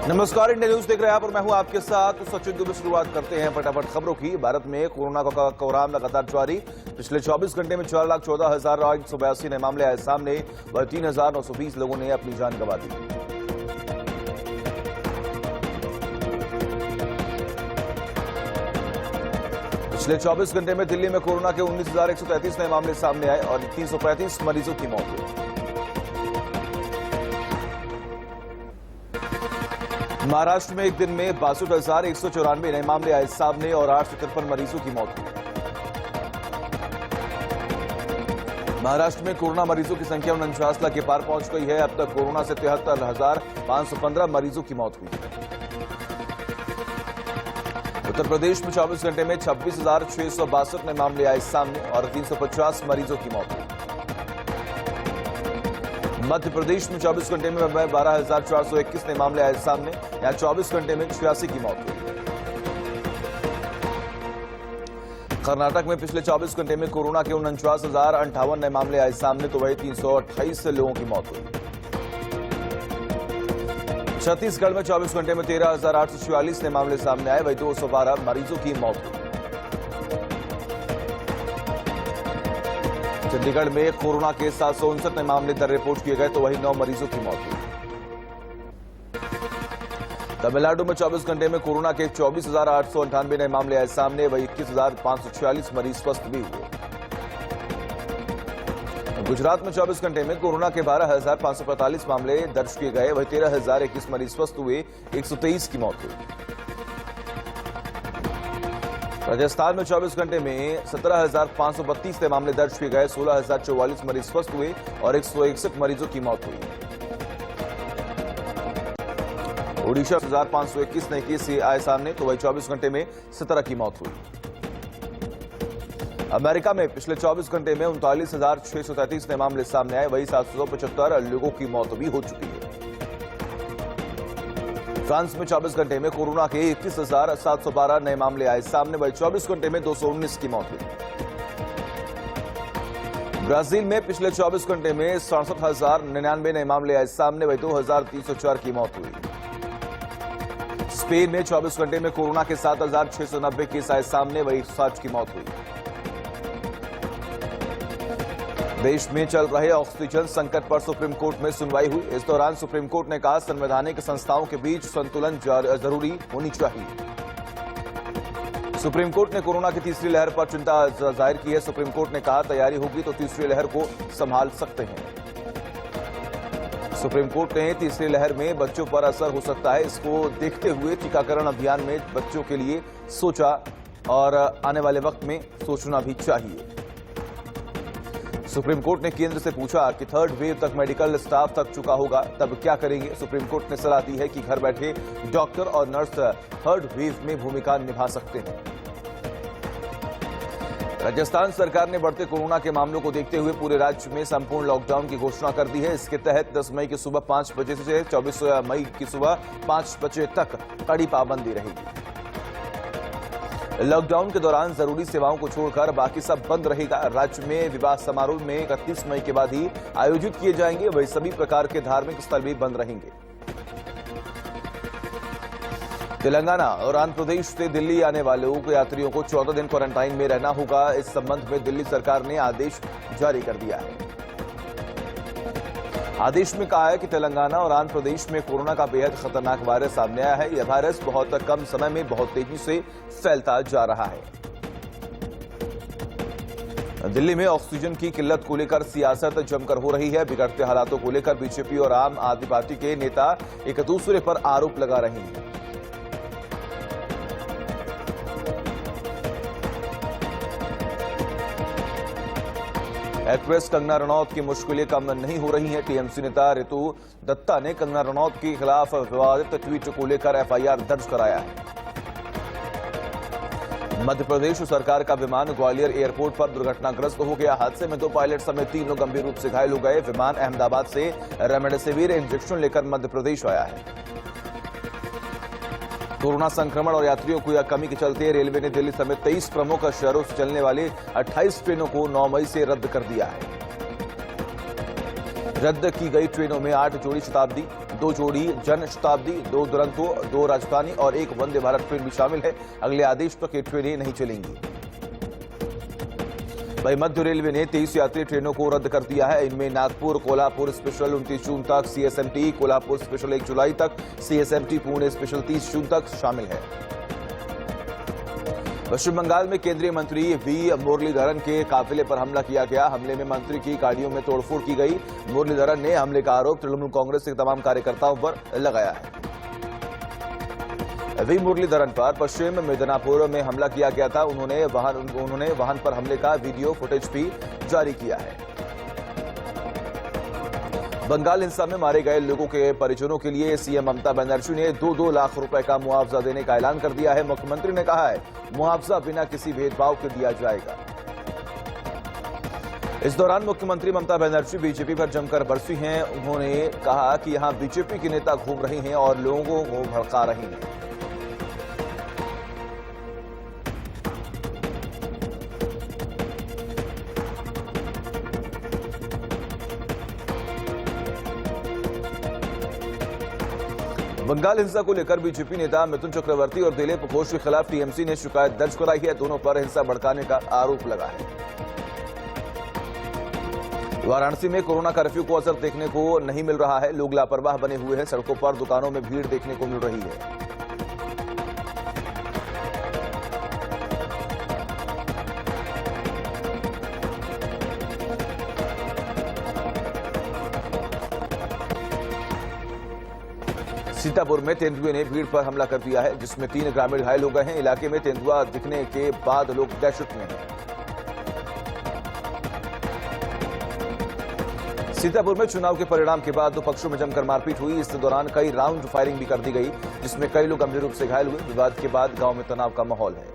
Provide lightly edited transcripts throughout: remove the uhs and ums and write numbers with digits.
नमस्कार, India news देख रहे हैं आप और मैं हूं आपके साथ सचिन दुबे। शुरुआत करते हैं फटाफट खबरों की। भारत में कोरोना का कोराम लगातार जारी। पिछले 24 घंटे में 4,14,182 नए मामले आए सामने व 3,920 लोगों ने अपनी जान गंवा दी। पिछले 24 घंटे में दिल्ली में कोरोना के 19,133 नए मामले सामने आए और 335 मरीजों की मौत हुई। महाराष्ट्र में एक दिन में 62,194 नए मामले आए सामने और 853 मरीजों की मौत हुई। महाराष्ट्र में कोरोना मरीजों की संख्या 49 लाख के पार पहुंच गई है। अब तक कोरोना से 73,515 मरीजों की मौत हुई। उत्तर प्रदेश में 24 घंटे में 26,662 नए मामले आए सामने और 350 मरीजों की मौत हुई। मध्य प्रदेश में 24 घंटे में 12,421 नए मामले आए सामने, यहां 24 घंटे में 86 की मौत हुई। कर्नाटक में पिछले 24 घंटे में कोरोना के 49,058 नए मामले आए सामने, तो वही 328 लोगों की मौत हुई। छत्तीसगढ़ में 24 घंटे में 13,846 नए मामले सामने आए, वही 212 मरीजों की मौत हुई। चंडीगढ़ में कोरोना के 759 नए मामले दर रिपोर्ट किए गए, तो वही 9 मरीजों की मौत हुई। तमिलनाडु में 24 घंटे में कोरोना के 24,898 नए मामले आए सामने, वही 21,546 मरीज स्वस्थ भी हुए। गुजरात में 24 घंटे में कोरोना के 12,545 मामले दर्ज किए गए, वही 13,021 मरीज स्वस्थ हुए, 123 की मौत हुई। राजस्थान में 24 घंटे में 17,532 नए मामले दर्ज किए गए, 16,044 मरीज स्वस्थ हुए और 161 मरीजों की मौत हुई। ओडिशा 1,521 नए केस आए सामने, तो वही 24 घंटे में 17 की मौत हुई। अमेरिका में पिछले 24 घंटे में 39,633 नए मामले सामने आए, वही 775 लोगों की मौत भी हो चुकी है। फ्रांस में 24 घंटे में कोरोना के 21,712 नए मामले आए सामने, वही 24 घंटे में 219 की मौत हुई। ब्राजील में पिछले 24 घंटे में 67,099 नए मामले आए सामने, वही 2,304 की मौत हुई। स्पेन में 24 घंटे में कोरोना के 7,690 केस आए सामने, वही 60 की मौत हुई। देश में चल रहे ऑक्सीजन संकट पर सुप्रीम कोर्ट में सुनवाई हुई। इस दौरान सुप्रीम कोर्ट ने कहा, संवैधानिक संस्थाओं के बीच संतुलन जरूरी होनी चाहिए। सुप्रीम कोर्ट ने कोरोना की तीसरी लहर पर चिंता जाहिर की है। सुप्रीम कोर्ट ने कहा, तैयारी होगी तो तीसरी लहर को संभाल सकते हैं। सुप्रीम कोर्ट ने तीसरी लहर में बच्चों पर असर हो सकता है, इसको देखते हुए टीकाकरण अभियान में बच्चों के लिए सोचा और आने वाले वक्त में सोचना भी चाहिए। सुप्रीम कोर्ट ने केंद्र से पूछा कि थर्ड वेव तक मेडिकल स्टाफ थक चुका होगा, तब क्या करेंगे। सुप्रीम कोर्ट ने सलाह दी है कि घर बैठे डॉक्टर और नर्स थर्ड वेव में भूमिका निभा सकते हैं। राजस्थान सरकार ने बढ़ते कोरोना के मामलों को देखते हुए पूरे राज्य में संपूर्ण लॉकडाउन की घोषणा कर दी है। इसके तहत 10 मई की सुबह 5 बजे से 24 मई की सुबह 5 बजे तक कड़ी पाबंदी रहेगी। लॉकडाउन के दौरान जरूरी सेवाओं को छोड़कर बाकी सब बंद रहेगा। राज्य में विवाह समारोह में 31 मई के बाद ही आयोजित किए जाएंगे, वही सभी प्रकार के धार्मिक स्थल भी बंद रहेंगे। तेलंगाना और आंध्र प्रदेश से दिल्ली आने वाले यात्रियों को 14 दिन क्वारंटाइन में रहना होगा। इस संबंध में दिल्ली सरकार ने आदेश जारी कर दिया है। आदेश में कहा है कि तेलंगाना और आंध्र प्रदेश में कोरोना का बेहद खतरनाक वायरस सामने आया है। यह वायरस बहुत कम समय में बहुत तेजी से फैलता जा रहा है। दिल्ली में ऑक्सीजन की किल्लत को लेकर सियासत जमकर हो रही है। बिगड़ते हालातों को लेकर बीजेपी और आम आदमी पार्टी के नेता एक दूसरे पर आरोप लगा रहे हैं। एक्ट्रेस कंगना रनौत की मुश्किलें कम नहीं हो रही हैं। टीएमसी नेता रितु दत्ता ने कंगना रनौत के खिलाफ विवादित ट्वीट को लेकर एफआईआर दर्ज कराया है। मध्य प्रदेश सरकार का विमान ग्वालियर एयरपोर्ट पर दुर्घटनाग्रस्त हो गया। हादसे में 2 पायलट समेत 3 लोग गंभीर रूप से घायल हो गए। विमान अहमदाबाद से रेमडेसिविर इंजेक्शन लेकर मध्य प्रदेश आया है। कोरोना संक्रमण और यात्रियों की कमी के चलते रेलवे ने दिल्ली समेत 23 प्रमुख शहरों से चलने वाली 28 ट्रेनों को 9 मई से रद्द कर दिया है। रद्द की गई ट्रेनों में 8 जोड़ी शताब्दी, 2 जोड़ी जन शताब्दी, 2 दुरंतो, 2 राजधानी और 1 वंदे भारत ट्रेन भी शामिल है। अगले आदेश तक ये ट्रेनें नहीं चलेंगी। वहीं मध्य रेलवे ने 23 यात्री ट्रेनों को रद्द कर दिया है। इनमें नागपुर कोल्हापुर स्पेशल 29 जून तक, सीएसएमटी कोल्हापुर स्पेशल 1 जुलाई तक, सीएसएमटी पुणे स्पेशल 30 जून तक शामिल है। पश्चिम बंगाल में केंद्रीय मंत्री वी मुरलीधरन के काफिले पर हमला किया गया। हमले में मंत्री की गाड़ियों में तोड़फोड़ की गई। मुरलीधरन ने हमले का आरोप तृणमूल कांग्रेस के तमाम कार्यकर्ताओं पर लगाया है। वी मुरलीधरन पर पश्चिम मिदनापुर में हमला किया गया था। उन्होंने वाहन पर हमले का वीडियो फुटेज भी जारी किया है। बंगाल हिंसा में मारे गए लोगों के परिजनों के लिए सीएम ममता बनर्जी ने 2-2 लाख रुपए का मुआवजा देने का ऐलान कर दिया है। मुख्यमंत्री ने कहा है, मुआवजा बिना किसी भेदभाव के दिया जाएगा। इस दौरान मुख्यमंत्री ममता बनर्जी बीजेपी पर जमकर बरसी हैं। उन्होंने कहा कि यहां बीजेपी के नेता घूम रहे हैं और लोगों को भड़का रहे हैं। बंगाल हिंसा को लेकर बीजेपी नेता मिथुन चक्रवर्ती और दिलीप घोष के खिलाफ टीएमसी ने शिकायत दर्ज कराई है। दोनों पर हिंसा भड़काने का आरोप लगा है। वाराणसी में कोरोना कर्फ्यू को असर देखने को नहीं मिल रहा है। लोग लापरवाह बने हुए हैं। सड़कों पर दुकानों में भीड़ देखने को मिल रही है। सीतापुर में तेंदुए ने भीड़ पर हमला कर दिया है, जिसमें 3 ग्रामीण घायल हो गए हैं। इलाके में तेंदुआ दिखने के बाद लोग दहशत में हैं। सीतापुर में चुनाव के परिणाम के बाद 2 पक्षों में जमकर मारपीट हुई। इस दौरान कई राउंड फायरिंग भी कर दी गई, जिसमें कई लोग गंभीर रूप से घायल हुए। विवाद के बाद गांव में तनाव का माहौल है।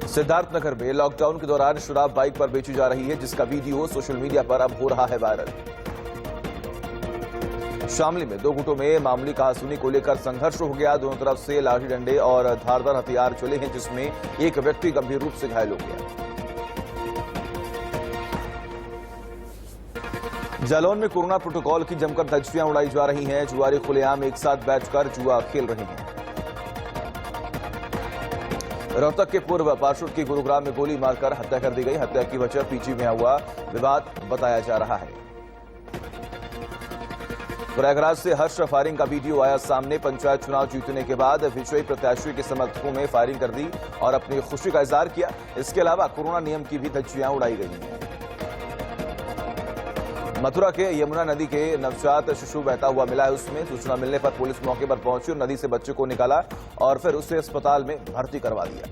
सिद्धार्थनगर में लॉकडाउन के दौरान शराब बाइक पर बेची जा रही है, जिसका वीडियो सोशल मीडिया पर अब हो रहा है वायरल। शामली में 2 गुटों में मामूली कहासुनी को लेकर संघर्ष हो गया। दोनों तरफ से लाठी डंडे और धारदार हथियार चले हैं, जिसमें एक व्यक्ति गंभीर रूप से घायल हो गया। जालौन में कोरोना प्रोटोकॉल की जमकर धज्जियां उड़ाई जा रही हैं। जुआरी खुलेआम एक साथ बैठकर जुआ खेल रहे हैं। रोहतक के पूर्व पार्षद की गुरुग्राम में गोली मारकर हत्या कर दी गई। हत्या की वजह पीजी में हुआ विवाद बताया जा रहा है। प्रयागराज से हर्ष फायरिंग का वीडियो आया सामने। पंचायत चुनाव जीतने के बाद विजयी प्रत्याशी के समर्थकों में फायरिंग कर दी और अपनी खुशी का इजहार किया। इसके अलावा कोरोना नियम की भी धज्जियां उड़ाई गई हैं। मथुरा के यमुना नदी के नवजात शिशु बहता हुआ मिला है। उसमें सूचना मिलने पर पुलिस मौके पर पहुंची और नदी से बच्चे को निकाला और फिर उसे अस्पताल में भर्ती करवा दिया।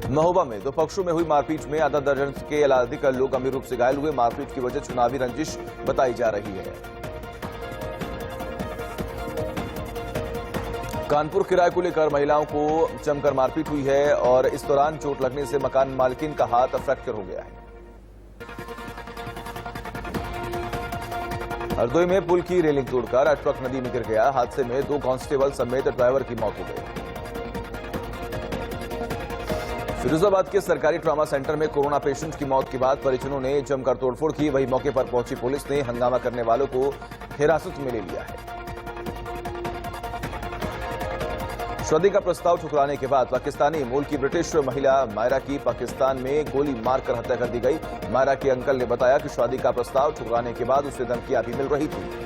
महोबा में 2 पक्षों में हुई मारपीट में आधा दर्जन के अधिक लोग गंभीर रूप से घायल हुए। मारपीट की वजह चुनावी रंजिश बताई जा रही है। कानपुर किराए को लेकर महिलाओं को जमकर मारपीट हुई है और इस दौरान चोट लगने से मकान मालकिन का हाथ फ्रैक्चर हो गया है। हरदोई में पुल की रेलिंग तोड़कर ट्रक नदी में गिर गया। हादसे में 2 कांस्टेबल समेत ड्राइवर की मौत हो गई। फिरोजाबाद के सरकारी ट्रॉमा सेंटर में कोरोना पेशेंट की मौत के बाद परिजनों ने जमकर तोड़फोड़ की। वहीं मौके पर पहुंची पुलिस ने हंगामा करने वालों को हिरासत में ले लिया है। शादी का प्रस्ताव ठुकराने के बाद पाकिस्तानी मूल की ब्रिटिश महिला मायरा की पाकिस्तान में गोली मारकर हत्या कर दी गई। मायरा के अंकल ने बताया कि शादी का प्रस्ताव ठुकराने के बाद उसे धमकियां भी मिल रही थी।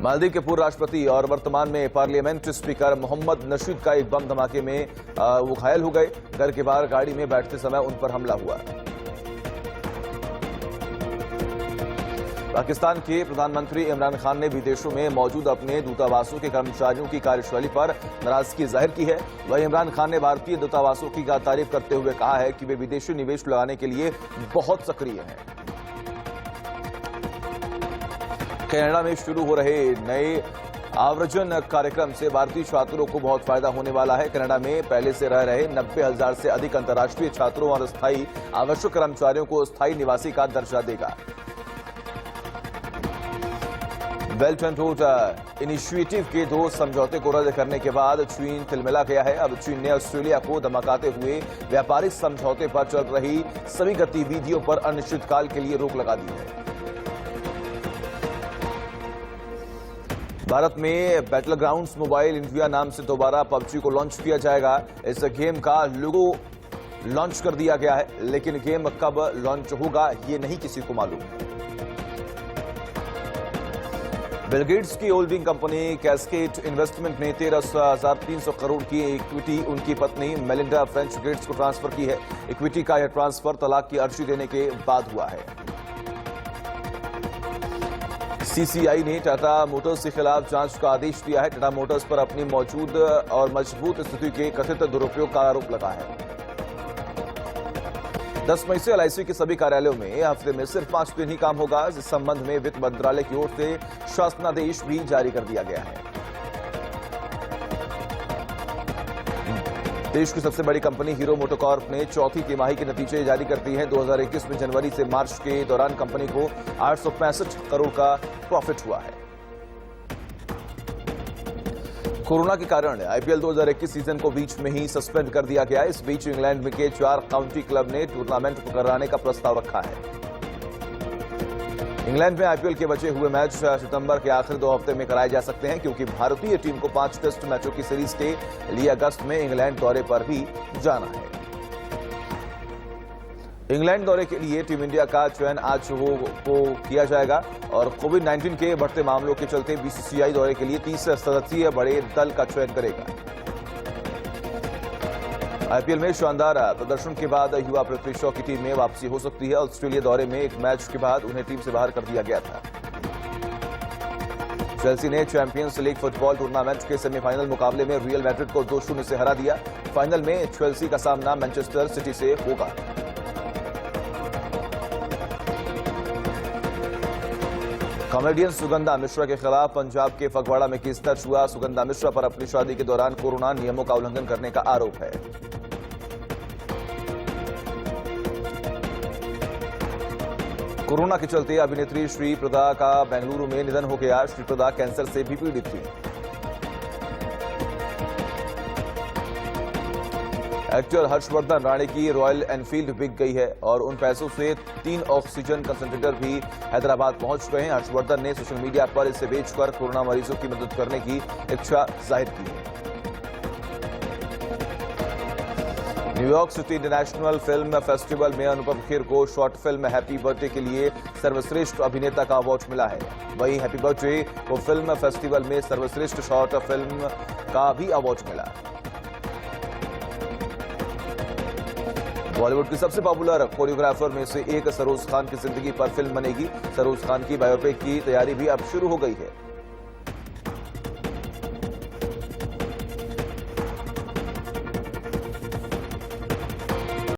मालदीव के पूर्व राष्ट्रपति और वर्तमान में पार्लियामेंट स्पीकर मोहम्मद नशीद का एक बम धमाके में वो घायल हो गए। घर के बाहर गाड़ी में बैठते समय उन पर हमला हुआ। पाकिस्तान के प्रधानमंत्री इमरान खान ने विदेशों में मौजूद अपने दूतावासों के कर्मचारियों की कार्यशैली पर नाराजगी जाहिर की है। वहीं इमरान खान ने भारतीय दूतावासों की तारीफ करते हुए कहा है कि वे विदेशी निवेश लगाने के लिए बहुत सक्रिय हैं। कनाडा में शुरू हो रहे नए आव्रजन कार्यक्रम से भारतीय छात्रों को बहुत फायदा होने वाला है। कनाडा में पहले से रह रहे 90,000 से अधिक अंतर्राष्ट्रीय छात्रों और स्थायी आवश्यक कर्मचारियों को स्थायी निवासी का दर्जा देगा। बेल्ट एंड रोड इनिशिएटिव के 2 समझौते को रद्द करने के बाद चीन तिलमिला गया है। अब चीन ने ऑस्ट्रेलिया को धमकाते हुए व्यापारिक समझौते पर चल रही सभी गतिविधियों पर अनिश्चितकाल के लिए रोक लगा दी है। भारत में बैटल ग्राउंड्स मोबाइल इंडिया नाम से दोबारा पबजी को लॉन्च किया जाएगा। इस गेम का लोगो लॉन्च कर दिया गया है, लेकिन गेम कब लॉन्च होगा ये नहीं किसी को मालूम। बिल गेट्स की होल्डिंग कंपनी कैस्केड इन्वेस्टमेंट ने 13,300 करोड़ की इक्विटी उनकी पत्नी मेलिंडा फ्रेंच गेट्स को ट्रांसफर की है। इक्विटी का यह ट्रांसफर तलाक की अर्जी देने के बाद हुआ है। सीसीआई ने टाटा मोटर्स के खिलाफ जांच का आदेश दिया है। टाटा मोटर्स पर अपनी मौजूद और मजबूत स्थिति के कथित दुरुपयोग का आरोप लगा है। 10 मई से एलआईसी के सभी कार्यालयों में हफ्ते में सिर्फ 5 दिन ही काम होगा। इस संबंध में वित्त मंत्रालय की ओर से शासनादेश भी जारी कर दिया गया है। देश की सबसे बड़ी कंपनी हीरो मोटोकॉर्प ने चौथी तिमाही के नतीजे जारी कर दिए हैं। 2021 में जनवरी से मार्च के दौरान कंपनी को 865 करोड़ का प्रॉफिट हुआ है। कोरोना के कारण आईपीएल 2021 सीजन को बीच में ही सस्पेंड कर दिया गया। इस बीच इंग्लैंड के 4 काउंटी क्लब ने टूर्नामेंट को कराने का प्रस्ताव रखा है। इंग्लैंड में आईपीएल के बचे हुए मैच सितंबर के आखिरी 2 हफ्ते में कराए जा सकते हैं, क्योंकि भारतीय टीम को 5 टेस्ट मैचों की सीरीज के लिए अगस्त में इंग्लैंड दौरे पर भी जाना है। इंग्लैंड दौरे के लिए टीम इंडिया का चयन आज को किया जाएगा और कोविड-19 के बढ़ते मामलों के चलते बीसीसीआई दौरे के लिए 30 सदस्यीय बड़े दल का चयन करेगा। आईपीएल में शानदार प्रदर्शन के बाद युवा पृथ्वी शॉ की टीम में वापसी हो सकती है। ऑस्ट्रेलिया दौरे में एक मैच के बाद उन्हें टीम से बाहर कर दिया गया था। चेल्सी ने चैंपियंस लीग फुटबॉल टूर्नामेंट के सेमीफाइनल मुकाबले में रियल मैड्रिड को 2-0 से हरा दिया। फाइनल में चेल्सी का सामना मैनचेस्टर सिटी से होगा। कॉमेडियन सुगंधा मिश्रा के खिलाफ पंजाब के फगवाड़ा में केस दर्ज हुआ। सुगंधा मिश्रा पर अपनी शादी के दौरान कोरोना नियमों का उल्लंघन करने का आरोप है। कोरोना के चलते अभिनेत्री श्रीप्रदा का बेंगलुरु में निधन हो गया। श्रीप्रदा कैंसर से भी पीड़ित थी। एक्टर हर्षवर्धन राणे की रॉयल एनफील्ड बिक गई है और उन पैसों से 3 ऑक्सीजन कंसंट्रेटर भी हैदराबाद पहुंच गए हैं। हर्षवर्धन ने सोशल मीडिया पर इसे बेचकर कोरोना मरीजों की मदद करने की इच्छा जाहिर की है। New York city international film festival में अनुपम खेर को शॉर्ट फिल्म हैप्पी बर्थडे के लिए सर्वश्रेष्ठ अभिनेता का अवार्ड मिला है। वहीं हैप्पी बर्थडे को फिल्म फेस्टिवल में सर्वश्रेष्ठ शॉर्ट फिल्म का भी अवार्ड मिला। बॉलीवुड की सबसे पॉपुलर कोरियोग्राफर में से एक सरोज खान की जिंदगी पर फिल्म बनेगी। सरोज खान की बायोपिक की तैयारी भी अब शुरू हो गई है।